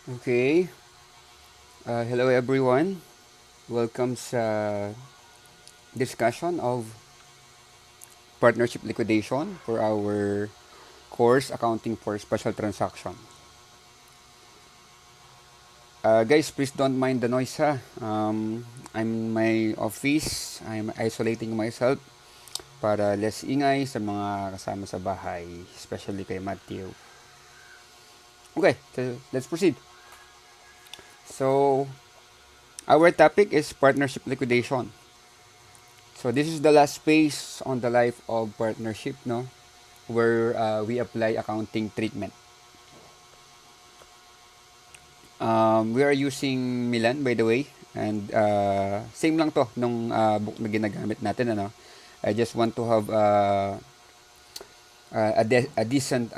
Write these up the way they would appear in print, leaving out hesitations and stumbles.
Okay. Hello everyone. Welcome sa discussion of partnership liquidation for our course Accounting for Special Transaction. Guys, please don't mind the noise ha. I'm in my office. I'm isolating myself para less ingay sa mga kasama sa bahay, especially kay Matthew. Okay, so let's proceed. So, our topic is partnership liquidation. So this is the last phase on the life of partnership, no? Where we apply accounting treatment. We are using Milan, by the way, and same lang to nung book na ginagamit natin, ano? I just want to have a decent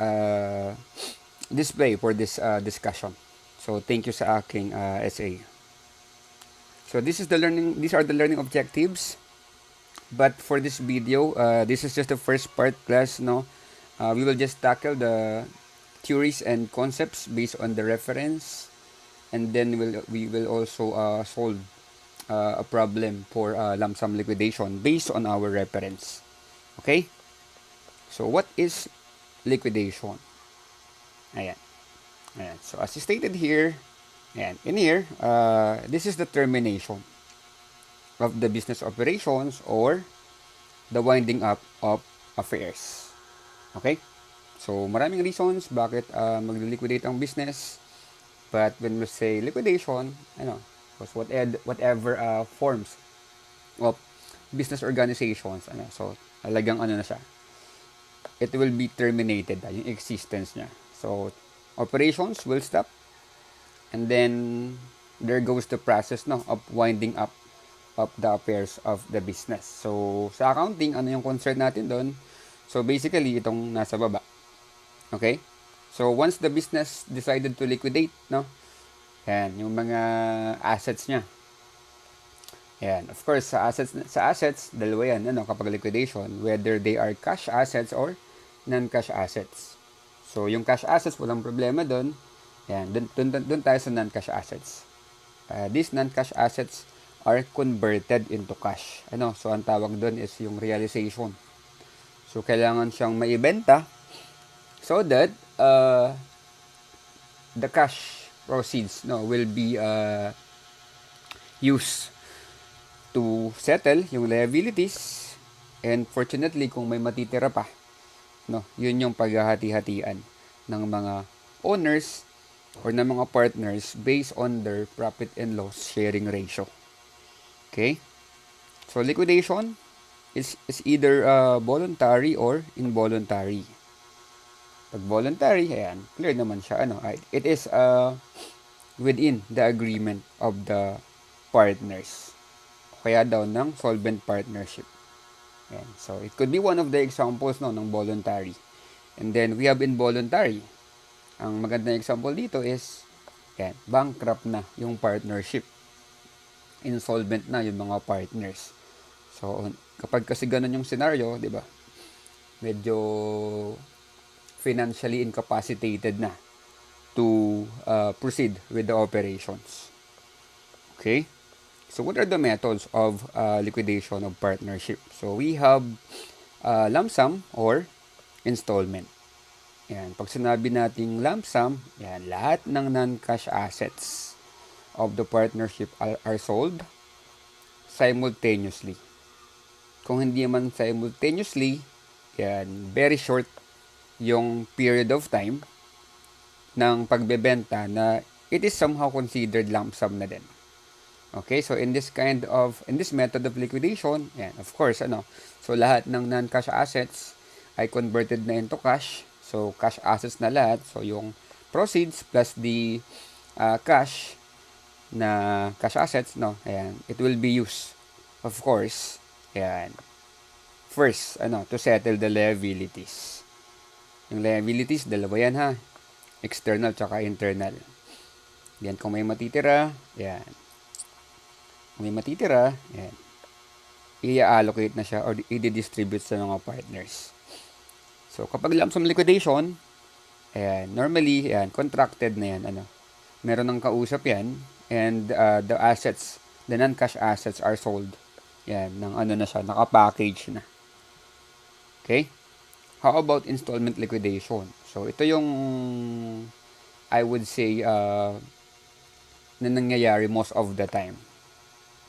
display for this discussion. So thank you sa aking SA. So this is the learning. These are the learning objectives. But for this video, this is just the first part class, no? We will just tackle the theories and concepts based on the reference, and then we will also solve a problem for lump sum liquidation based on our reference. Okay? So what is liquidation? Ayan. Ayan. So as stated here, ayan, in here, this is the termination of the business operations or the winding up of affairs. Okay? So, maraming reasons bakit mag-liquidate ang business. But when we say liquidation, ano, was whatever forms of business organizations, ano, so, talagang ano na siya, it will be terminated, yung existence niya. So, operations will stop, and then there goes the process, no, of winding up of the affairs of the business. So, sa accounting, ano yung concern natin doon? So, basically, itong nasa baba. Okay? So, once the business decided to liquidate, no? Yan, yung mga assets niya. Yan. Of course, sa assets, dalawa yan, ano, kapag liquidation, whether they are cash assets or non-cash assets. So, yung cash assets, walang problema doon. Yan, dun tayo sa non-cash assets. These non-cash assets are converted into cash. Ano, so ang tawag doon is yung realization. So, kailangan siyang maibenta so that the cash proceeds, no, will be used to settle yung liabilities, and fortunately kung may matitira pa, no, yun yung paghahati-hatian ng mga owners or ng mga partners based on their profit and loss sharing ratio. Okay? So liquidation is either voluntary or involuntary. Pag voluntary, ayan, clear naman siya, ano, it is within the agreement of the partners. Kaya daw ng solvent partnership. Ayan. So, it could be one of the examples, no, ng voluntary. And then, we have involuntary. Ang magandang example dito is, ayan, bankrupt na yung partnership. Insolvent na yung mga partners. So, kapag kasi ganun yung scenario, di ba? Medyo financially incapacitated na to proceed with the operations. Okay? So, what are the methods of liquidation of partnership? So, we have lump sum or installment. Yan. Pag sinabi nating lump sum, yan, lahat ng non-cash assets of the partnership are sold simultaneously. Kung hindi man simultaneously, yan, very short yung period of time ng pagbebenta na it is somehow considered lump sum na din. Okay, so in this method of liquidation, yan, of course, ano, so lahat ng non-cash assets ay converted na into cash. So, cash assets na lahat. So, yung proceeds plus the cash na cash assets, no, ayan, it will be used, of course, ayan, first, ano, to settle the liabilities. Yung liabilities, dalawa yan ha. External tsaka internal. Yan, kung may matitira, yan. Kung may matitira, yan. I-allocate na siya or i-distribute sa mga partners. So, kapag lump sum liquidation, ayan, normally, ayan, contracted na yan, ano, meron ng kausap yan, and the assets, the non-cash assets are sold. Yan, ng ano na siya, naka-package na. Okay? How about installment liquidation? So, ito yung, I would say, na nangyayari most of the time.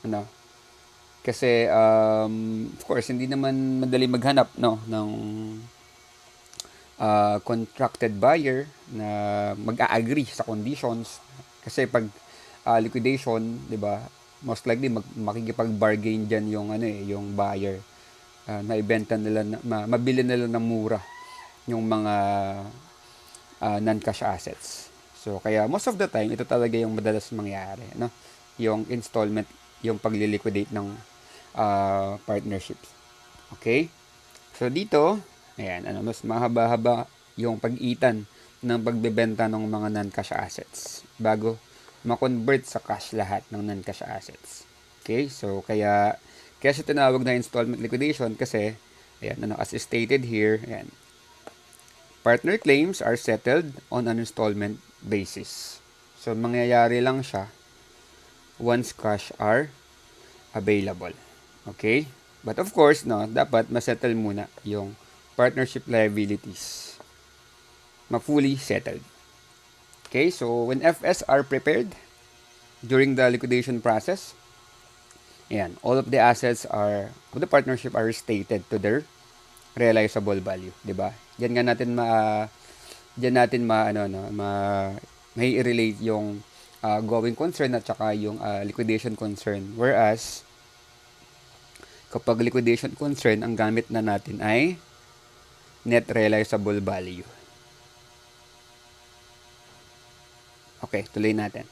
Ano? Kasi, of course, hindi naman madali maghanap, no, ng contracted buyer na mag-a-agree sa conditions. Kasi pag liquidation, 'di ba? Most likely makikipag-bargain diyan yung ano yung buyer. Naibenta nila mabili nila ng mura yung mga non-cash assets. So kaya most of the time ito talaga yung madalas mangyari, no? Yung installment, yung pagli-liquidate ng partnerships. Okay? So dito, ayan, mas mahaba-haba yung pag-itan ng pagbebenta ng mga non-cash assets bago ma-convert sa cash lahat ng non-cash assets. Okay? So kaya siya tinawag na installment liquidation kasi ayan, as stated here, ayan, partner claims are settled on an installment basis. So mangyayari lang siya once cash are available. Okay? But of course, no, dapat masettle muna yung partnership liabilities. Ma-fully settled. Okay? So, when FS are prepared during the liquidation process, ayan, all of the assets of the partnership are restated to their realizable value, 'di ba? Diyan natin may relate yung going concern at saka yung liquidation concern. Whereas kapag liquidation concern, ang gamit na natin ay net realizable value. Okay, tuloy natin.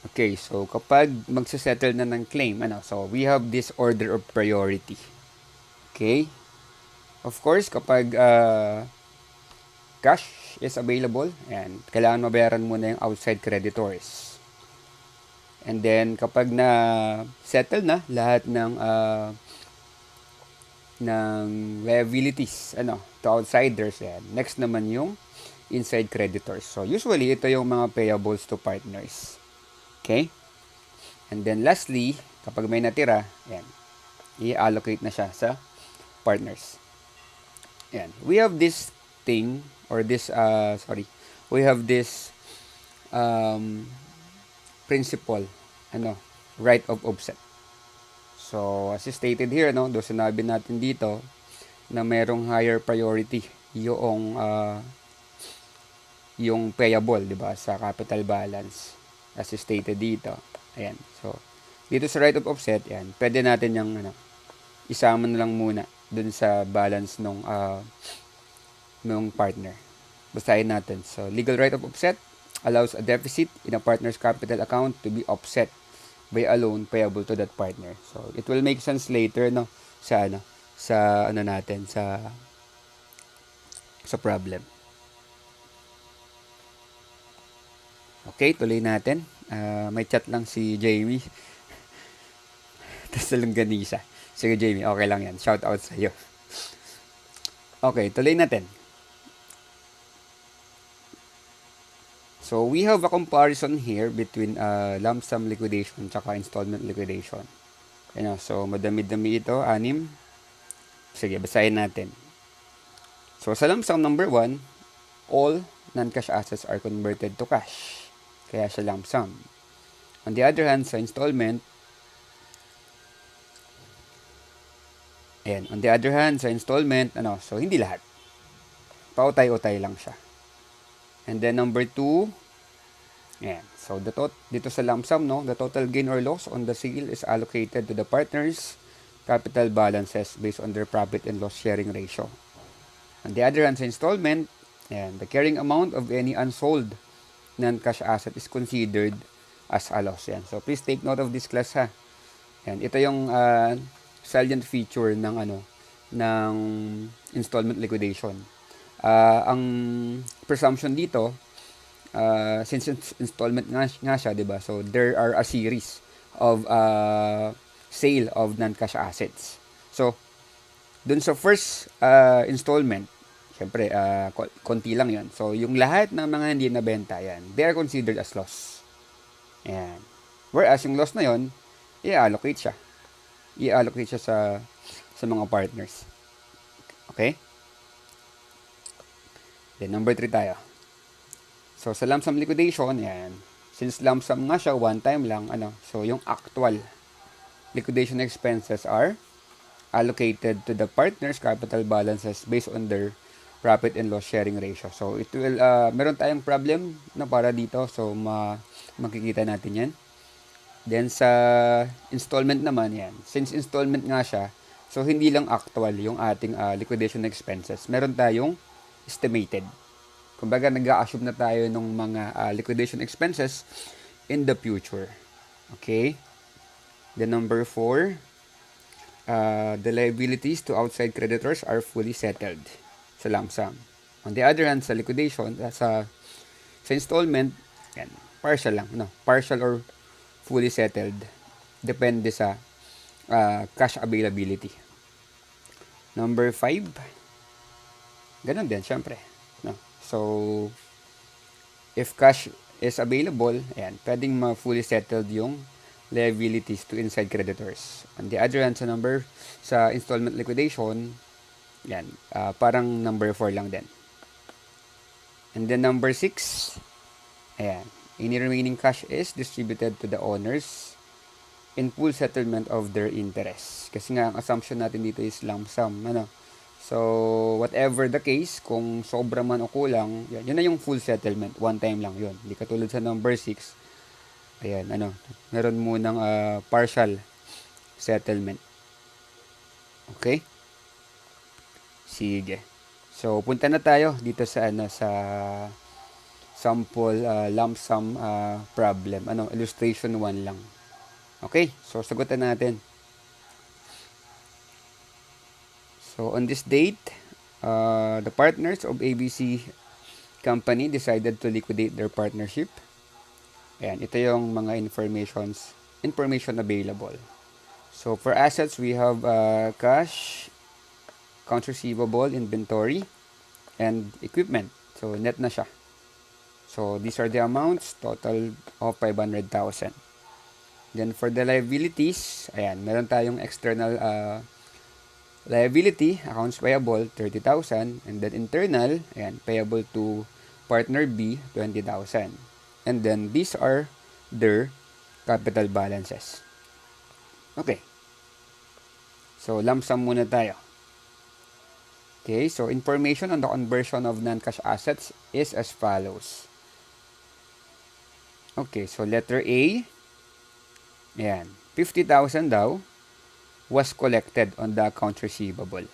Okay, so kapag magsasettle na ng claim, so we have this order of priority. Okay? Of course, kapag cash is available, and kailangan mabayaran muna yung outside creditors. And then, kapag na-settle na lahat ng liabilities to outsiders, yan. Next naman yung inside creditors. So, usually, ito yung mga payables to partners. Okay? And then, lastly, kapag may natira, yan, i-allocate na siya sa partners. Yan. We have this thing, or this, we have this principle, right of offset. So, as stated here, doon sinabi natin dito na merong higher priority yung payable, di ba, sa capital balance. As stated dito. Ayan. So, dito sa right of offset, yan, pwede natin yung isama na lang muna dun sa balance nung partner. Basahin natin. So, legal right of offset allows a deficit in a partner's capital account to be offset by a loan payable to that partner. So, it will make sense later sa problem. Okay, tuloy natin. May chat lang si Jamie. Tapos Longganisa. Sige Jamie, okay lang yan. Shout out sa iyo. Okay, tuloy natin. So, we have a comparison here between lump sum liquidation at installment liquidation. So, madami-dami ito, 6. Sige, basahin natin. So, sa lump sum number 1, all non-cash assets are converted to cash. Kaya siya lump sum. On the other hand, sa installment, so hindi lahat. Pautay-utay lang siya. And then number 2, so dito sa lump sum, the total gain or loss on the sale is allocated to the partners' capital balances based on their profit and loss sharing ratio. On the other hand, sa installment, the carrying amount of any unsold non-cash asset is considered as a loss. So please take note of this class, ha. Ito yung salient feature ng installment liquidation. Ang presumption dito, since installment nga siya, diba? So, there are a series of sale of non-cash assets. So, dun sa first installment, Siyempre, konti lang yun. So, yung lahat ng mga hindi nabenta, yan, they are considered as loss. Ayan. Whereas, yung loss na yun, i-allocate siya. I-allocate siya sa mga partners. Okay? Then, number 3 tayo. So, sa lump sum liquidation, yan. Since lump sum nga siya, one time lang, so yung actual liquidation expenses are allocated to the partners' capital balances based on their profit and loss sharing ratio. So, it will, meron tayong problem na para dito. So, makikita natin yan. Then, sa installment naman, yan. Since installment nga siya, so, hindi lang actual yung ating liquidation expenses. Meron tayong estimated. Kumbaga, nag-a-assume na tayo ng mga liquidation expenses in the future. Okay? The number 4, the liabilities to outside creditors are fully settled sa lump sum. On the other hand, sa liquidation, sa installment, yan, partial lang, partial or fully settled. Depende sa cash availability. Number 5, ganun din, syempre. No? So, if cash is available, ayan, pwedeng ma-fully settled yung liabilities to inside creditors. On the other hand, sa installment liquidation, yan, parang number 4 lang din. And then number 6, ayan, any remaining cash is distributed to the owners in full settlement of their interest. Kasi nga, ang assumption natin dito is lump sum, So, whatever the case, kung sobra man o kulang, yun na yung full settlement. One time lang yun. Hindi katulad sa number 6. Ayan, meron munang partial settlement. Okay? Sige. So, punta na tayo dito sa sample lump sum problem. Illustration 1 lang. Okay? So, sagutan natin. So, on this date, the partners of ABC company decided to liquidate their partnership. Ayan, ito yung mga information available. So, for assets, we have cash, accounts receivable, inventory, and equipment. So, net na siya. So, these are the amounts, total of 500,000. Then, for the liabilities, ayan, meron tayong external liability, accounts payable, 30,000. And then internal, ayan, payable to partner B, 20,000. And then these are their capital balances. Okay. So, lump sum muna tayo. Okay, so information on the conversion of non-cash assets is as follows. Okay, so letter A, ayan, 50,000 daw was collected on the account receivable.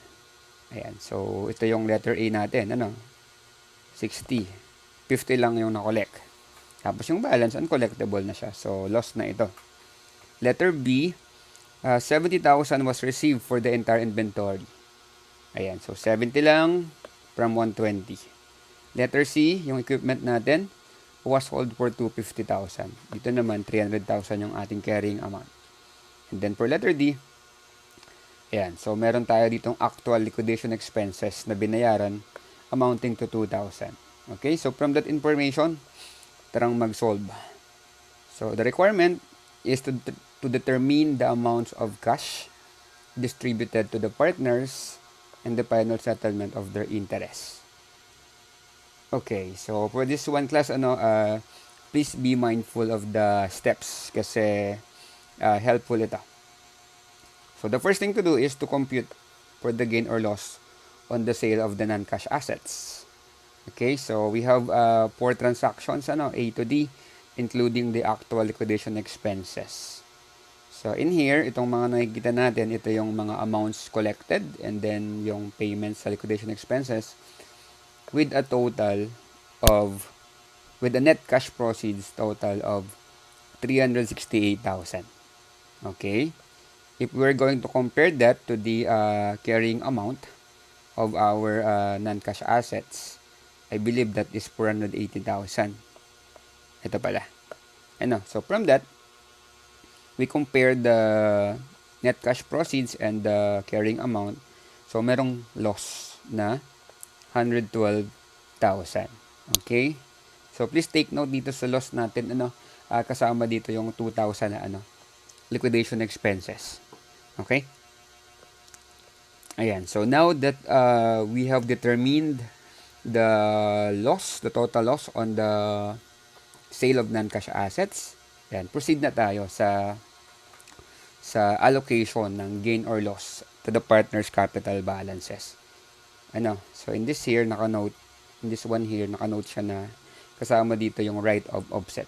Ayan, so ito yung letter A natin, 60. 50 lang yung na-collect. Tapos yung balance, uncollectible na siya. So, loss na ito. Letter B, 70,000 was received for the entire inventory. Ayan, so 70 lang from 120. Letter C, yung equipment natin, was sold for 250,000. Dito naman, 300,000 yung ating carrying amount. And then for letter D, ayan, so meron tayo ditong actual liquidation expenses na binayaran amounting to 2,000. Okay, so from that information, tarang mag-solve. So the requirement is to determine the amounts of cash distributed to the partners and the final settlement of their interest. Okay, so for this one class, please be mindful of the steps kasi helpful ito. So, the first thing to do is to compute for the gain or loss on the sale of the non-cash assets. Okay, so we have 4 transactions, A to D, including the actual liquidation expenses. So, in here, itong mga nakikita natin, ito yung mga amounts collected and then yung payments sa liquidation expenses with a net cash proceeds total of 368,000. Okay? If we're going to compare that to the carrying amount of our non-cash assets, I believe that is 480,000. Ito pala. So from that, we compare the net cash proceeds and the carrying amount. So merong loss na 112,000. Okay? So, please take note dito sa loss natin, kasama dito yung 2,000 na, liquidation expenses. Okay? Ayan. So, now that we have determined the loss, the total loss on the sale of non-cash assets, ayan, proceed na tayo sa allocation ng gain or loss to the partner's capital balances. So in this here, naka-note, in this one here, naka-note siya na kasama dito yung right of offset.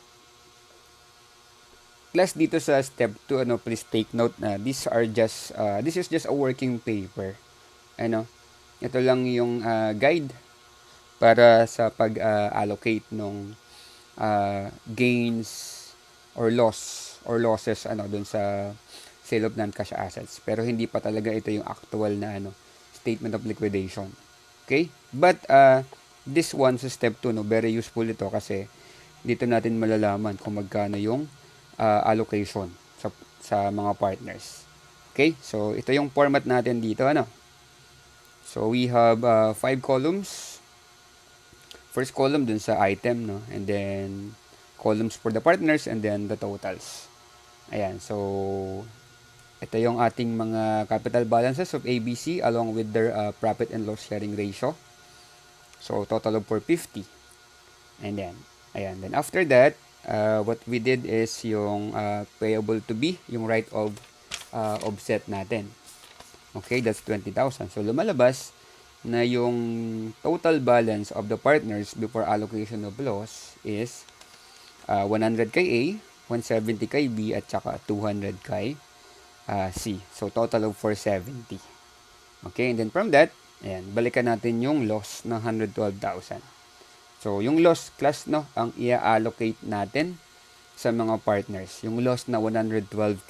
Plus dito sa step 2, please take note na this is just a working paper. Ito lang yung guide para sa pag-allocate ng gains or losses dun sa sale of non-cash assets. Pero hindi pa talaga ito yung actual na statement of liquidation. Okay? But this one sa step 2, very useful ito kasi dito natin malalaman kung magkano yung allocation sa mga partners. Okay? So ito yung format natin dito, So we have 5 columns. First column dun sa item, and then columns for the partners, and then the totals. Ayan, so ito yung ating mga capital balances of ABC along with their profit and loss sharing ratio. So total of 450. And then, then after that, what we did is yung payable to be, yung right of offset natin. Okay, that's 20,000. So lumalabas na yung total balance of the partners before allocation of loss is 100 kay A, 170 kay B, at saka 200 kay C. So, total of 470. Okay, and then from that, balikan natin yung loss ng 112,000. So, yung loss class, ang i-allocate natin sa mga partners. Yung loss na 112,000.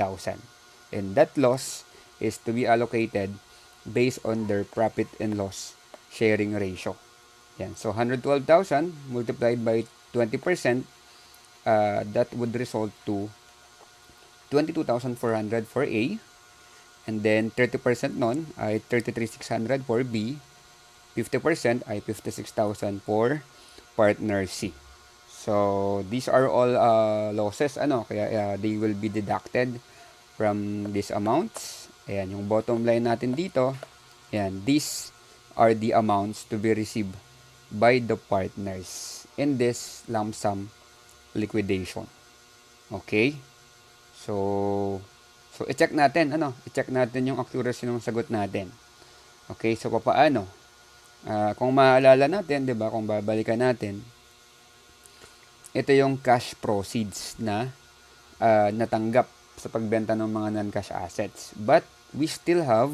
And that loss is to be allocated based on their profit and loss sharing ratio. So 112,000 multiplied by 20%, that would result to 22,400 for A, and then 30% nun ay 33,600 for B, 50% ay 56,000 for partner C. So these are all losses, kaya they will be deducted from these amounts. Ayan, yung bottom line natin dito, these are the amounts to be received by the partners in this lump sum liquidation. Okay? So i-check natin, i-check natin yung accuracy ng sagot natin. Okay, so paano? Kung maalala natin, 'di ba, kung babalikan natin, ito yung cash proceeds na natanggap sa pagbenta ng mga non-cash assets. But we still have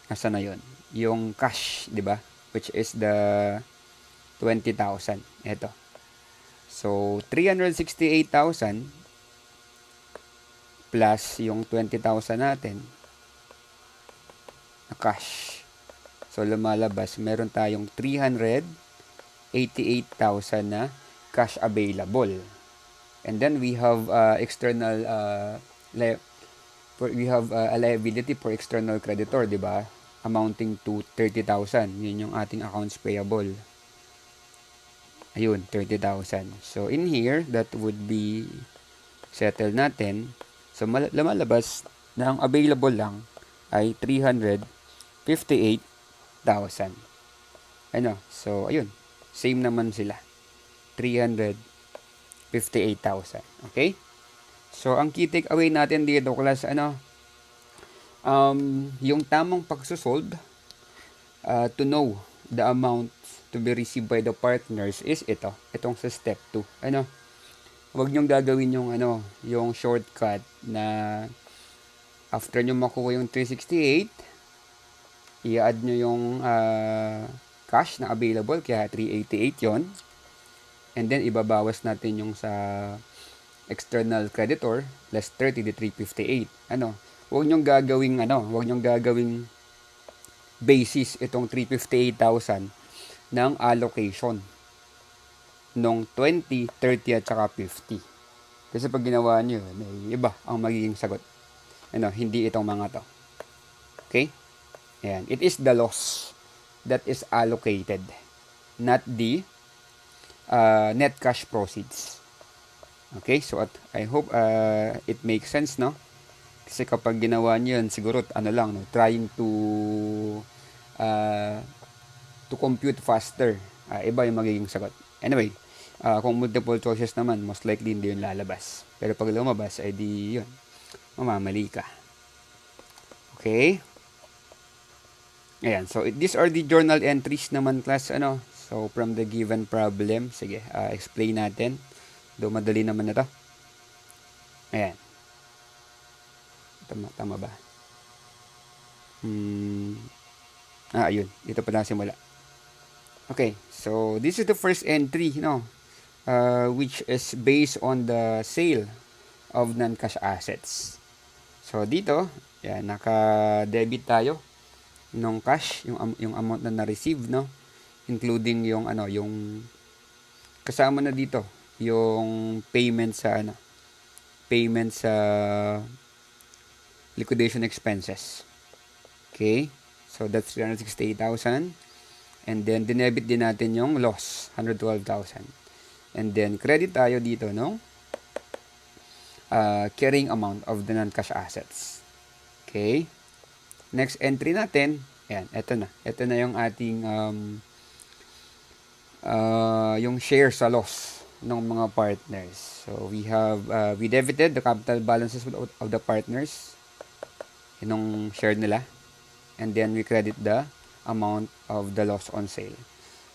asa na 'yon? Yung cash, 'di ba? Which is the 20,000. Ito. So 368,000 plus yung 20,000 natin na cash. So lumalabas, meron tayong 388,000 na cash available. And then we have external we have a liability for external creditor, 'di ba? Amounting to 30,000. Yun yung ating accounts payable. Ayun, 30,000. So in here, that would be settle natin. So lumalabas na ang available lang ay 358,000. So ayun, same naman sila. 358,000. Okay? So ang key takeaway natin dito, class, yung tamang pagsusolve to know the amount to be received by the partners is itong sa step 2. Huwag niyong gagawin yung shortcut na after nyo makuha yung 368, i-add nyo yung cash na available, kaya 388 yon. And then ibabawas natin yung sa external creditor, less 30, di 358. Huwag niyong gagawing basis itong 358,000 ng allocation nung 20, 30 at saka 50. Kasi pag ginawa nyo, may iba ang magiging sagot. Hindi itong mga to. Okay? Ayan. It is the loss that is allocated, not the net cash proceeds. Okay, so I hope it makes sense, no? Kasi kapag ginawa niyo yun, siguro ano lang, no? Trying uh, to compute faster. Iba yung magiging sagot. Anyway, kung multiple choices naman, most likely hindi yun lalabas. Pero pag lumabas, ay di yun, mamamali ka. Okay? Ayan, so these are the journal entries naman, class, ano? So, from the given problem, sige, explain natin. Do madali naman na to. Ayan. Tama ba? Ayun. Dito pa lang simula. Okay, so this is the first entry, which is based on the sale of non-cash assets. So dito, yan, naka-debit tayo ng cash, yung amount na na-receive, no? Including yung kasama na dito, yung payment sa liquidation expenses. Okay? So that's 368,000. And then dinebit din natin yung loss, 112,000. And then credit tayo dito no carrying amount of the non-cash assets. Okay? Next entry natin, ayan, ito na. Ito na yung ating yung share sa loss ng mga partners. So we debited the capital balances of the partners, yung share nila, and then we credit the amount of the loss on sale.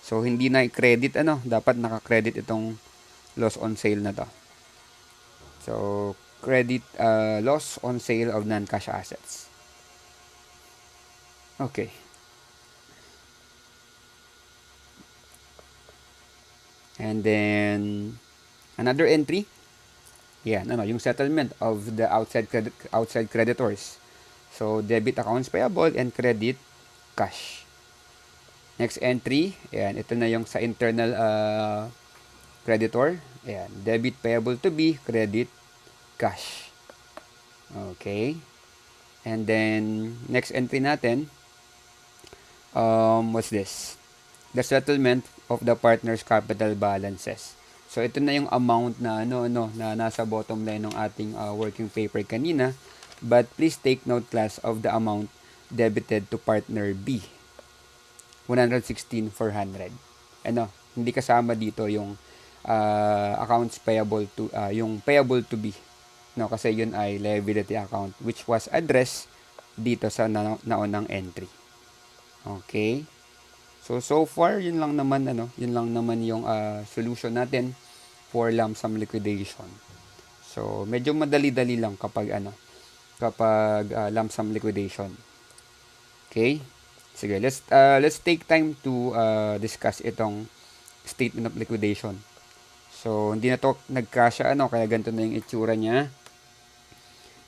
So hindi na i-credit dapat naka-credit itong loss on sale na to. So credit loss on sale of non-cash assets. Okay. And then another entry, yung settlement of the outside creditors. So debit accounts payable and credit cash. Next entry, ito na yung sa internal creditor. Debit payable to be, credit cash. Okay. And then next entry natin, what's this? The settlement of the partners' capital balances. So ito na yung amount na na nasa bottom line ng ating working paper kanina. But please take note, class, of the amount debited to partner B. 116,400. Hindi kasama dito yung accounts payable to yung payable to B. No, kasi yun ay liability account which was addressed dito sa naunang entry. Okay? So far yun lang naman yung solution natin for lump sum liquidation. So medyo madali-dali lang kapag lump sum liquidation. Okay? Sige, let's take time to discuss itong statement of liquidation. So hindi na to nagkasya kaya ganito na yung itsura niya.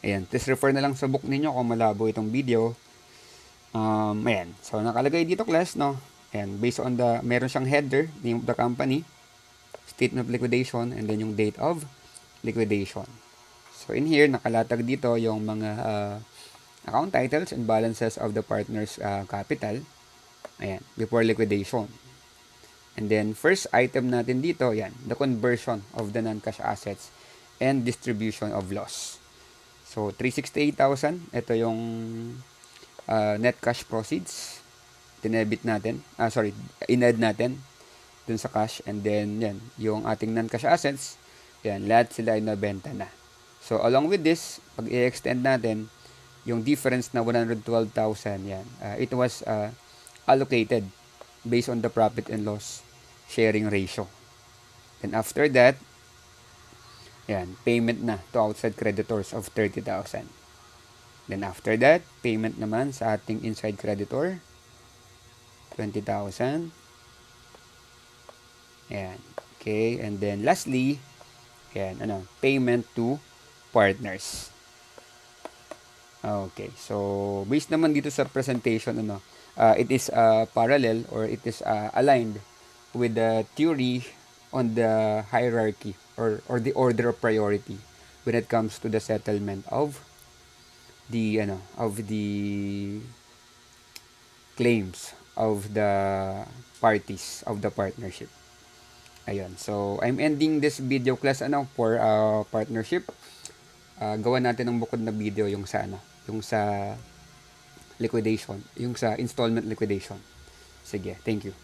Ayan, please refer na lang sa book ninyo kung malabo itong video. Ayan, so nakalagay dito, class, no? Ayan, based on meron siyang header, name of the company, statement of liquidation, and then yung date of liquidation. So in here, nakalatag dito yung mga account titles and balances of the partner's capital. Ayan, before liquidation. And then first item natin dito, the conversion of the non-cash assets and distribution of loss. So 368,000, ito yung net cash proceeds. Dinebit natin, in-add natin dun sa cash, and then yung ating non-cash assets, lahat sila ay nabenta na. So along with this, pag i-extend natin yung difference na 112,000, it was allocated based on the profit and loss sharing ratio. And after that, payment na to outside creditors of 30,000. Then after that, payment naman sa ating inside creditor, 20,000. Okay, and then lastly, payment to partners. Okay, so based naman dito sa presentation, it is parallel, or it is aligned with the theory on the hierarchy or the order of priority when it comes to the settlement of the claims of the parties of the partnership. Ayun. So, I'm ending this video class for partnership. Gawa natin ng bukod na video yung sa yung sa liquidation, yung sa installment liquidation. Sige, thank you.